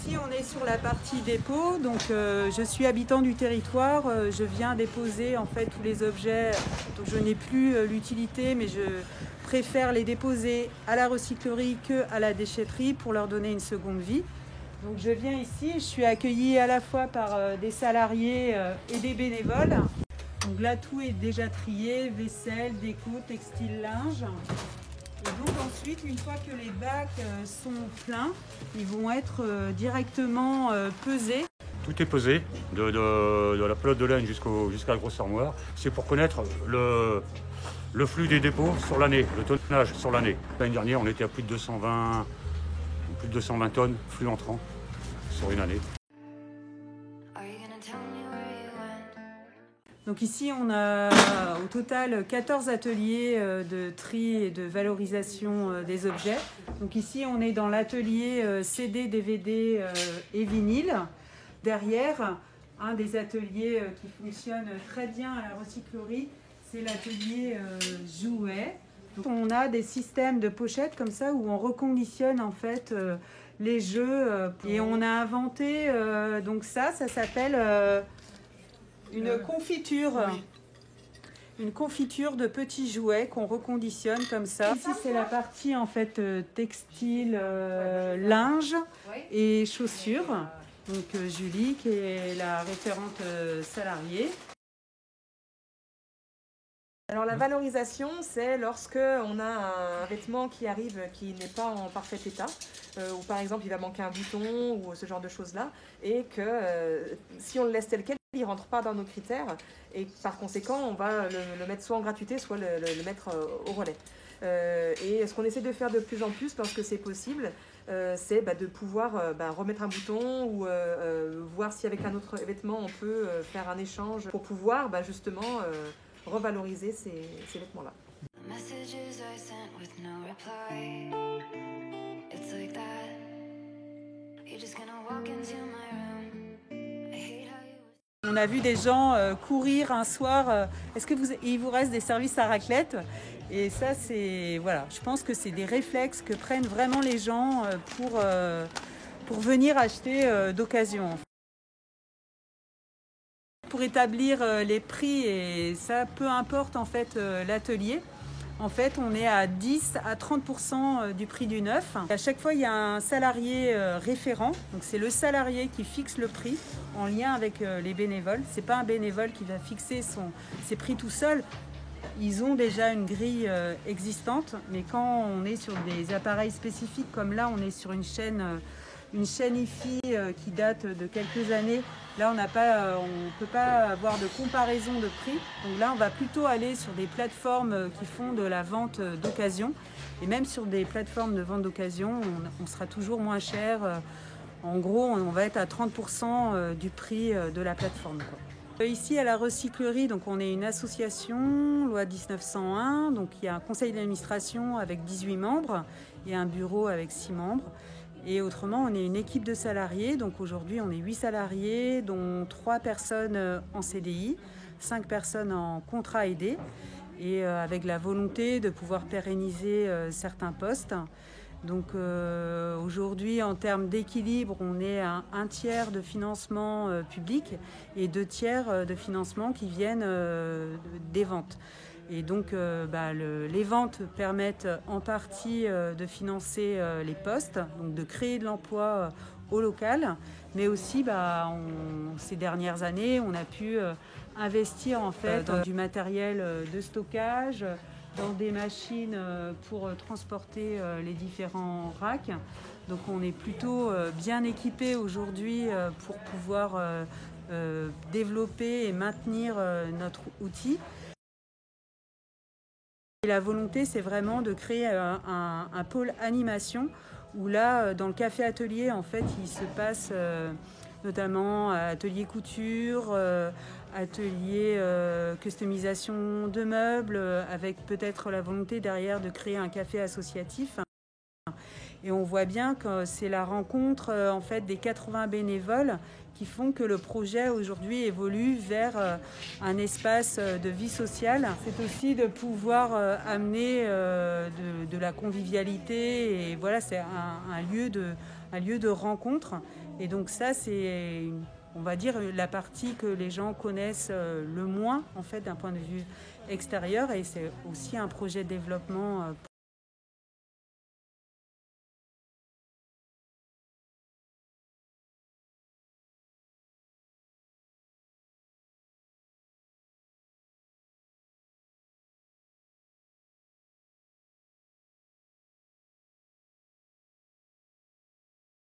ici on est sur la partie dépôt, donc je suis habitant du territoire, je viens déposer en fait tous les objets dont je n'ai plus l'utilité, mais je préfère les déposer à la recyclerie qu'à la déchetterie pour leur donner une seconde vie. Donc je viens ici, je suis accueillie à la fois par des salariés et des bénévoles. Donc là tout est déjà trié, vaisselle, déco, textile, linge. Et donc ensuite, une fois que les bacs sont pleins, ils vont être directement pesés. Tout est pesé, de la pelote de laine jusqu'à la grosse armoire. C'est pour connaître le flux des dépôts sur l'année, le tonnage sur l'année. L'année dernière, on était à plus de 220 tonnes flux entrant sur une année. Donc ici, on a au total 14 ateliers de tri et de valorisation des objets. Donc ici, on est dans l'atelier CD, DVD et vinyle. Derrière, un des ateliers qui fonctionne très bien à la recyclerie, c'est l'atelier jouets. Donc on a des systèmes de pochettes comme ça où on reconditionne en fait les jeux. Et on a inventé donc ça s'appelle... une confiture. Oui. Une confiture de petits jouets qu'on reconditionne comme ça. Ici, c'est la partie en fait textile, linge et chaussures. Donc Julie qui est la référente salariée. Alors la valorisation, c'est lorsque on a un vêtement qui arrive qui n'est pas en parfait état, ou par exemple il va manquer un bouton ou ce genre de choses-là, et que si on le laisse tel quel, il ne rentre pas dans nos critères, et par conséquent on va le mettre soit en gratuité, soit le mettre au relais. Et ce qu'on essaie de faire de plus en plus lorsque c'est possible, c'est de pouvoir remettre un bouton ou voir si avec un autre vêtement on peut faire un échange pour pouvoir justement revaloriser ces vêtements-là. On a vu des gens courir un soir. Est-ce que il vous reste des services à raclette? Et ça, c'est voilà. Je pense que c'est des réflexes que prennent vraiment les gens pour venir acheter d'occasion. Pour établir les prix, et ça, peu importe en fait l'atelier. En fait, on est à 10 à 30% du prix du neuf. À chaque fois, il y a un salarié référent. Donc, c'est le salarié qui fixe le prix en lien avec les bénévoles. C'est pas un bénévole qui va fixer ses prix tout seul. Ils ont déjà une grille existante. Mais quand on est sur des appareils spécifiques, comme là, on est sur une chaîne IFI qui date de quelques années. Là, on ne peut pas avoir de comparaison de prix. Donc là, on va plutôt aller sur des plateformes qui font de la vente d'occasion. Et même sur des plateformes de vente d'occasion, on sera toujours moins cher. En gros, on va être à 30% du prix de la plateforme, quoi. Ici, à la recyclerie, donc on est une association, loi 1901. Donc il y a un conseil d'administration avec 18 membres et un bureau avec 6 membres. Et autrement, on est une équipe de salariés. Donc aujourd'hui, on est 8 salariés, dont 3 personnes en CDI, 5 personnes en contrat aidé, et avec la volonté de pouvoir pérenniser certains postes. Donc aujourd'hui, en termes d'équilibre, on est à 1/3 de financement public et 2/3 de financement qui viennent des ventes. Et donc les ventes permettent en partie de financer les postes, donc de créer de l'emploi au local, mais aussi ces dernières années, on a pu investir en fait dans du matériel de stockage, dans des machines pour transporter les différents racks. Donc on est plutôt bien équipé aujourd'hui pour pouvoir développer et maintenir notre outil. Et la volonté, c'est vraiment de créer un pôle animation où là, dans le café atelier, en fait, il se passe notamment atelier couture, atelier customisation de meubles, avec peut-être la volonté derrière de créer un café associatif. Et on voit bien que c'est la rencontre en fait des 80 bénévoles qui font que le projet aujourd'hui évolue vers un espace de vie sociale. C'est aussi de pouvoir amener de la convivialité et voilà, c'est un lieu de rencontre. Et donc ça, c'est, on va dire, la partie que les gens connaissent le moins en fait d'un point de vue extérieur et c'est aussi un projet de développement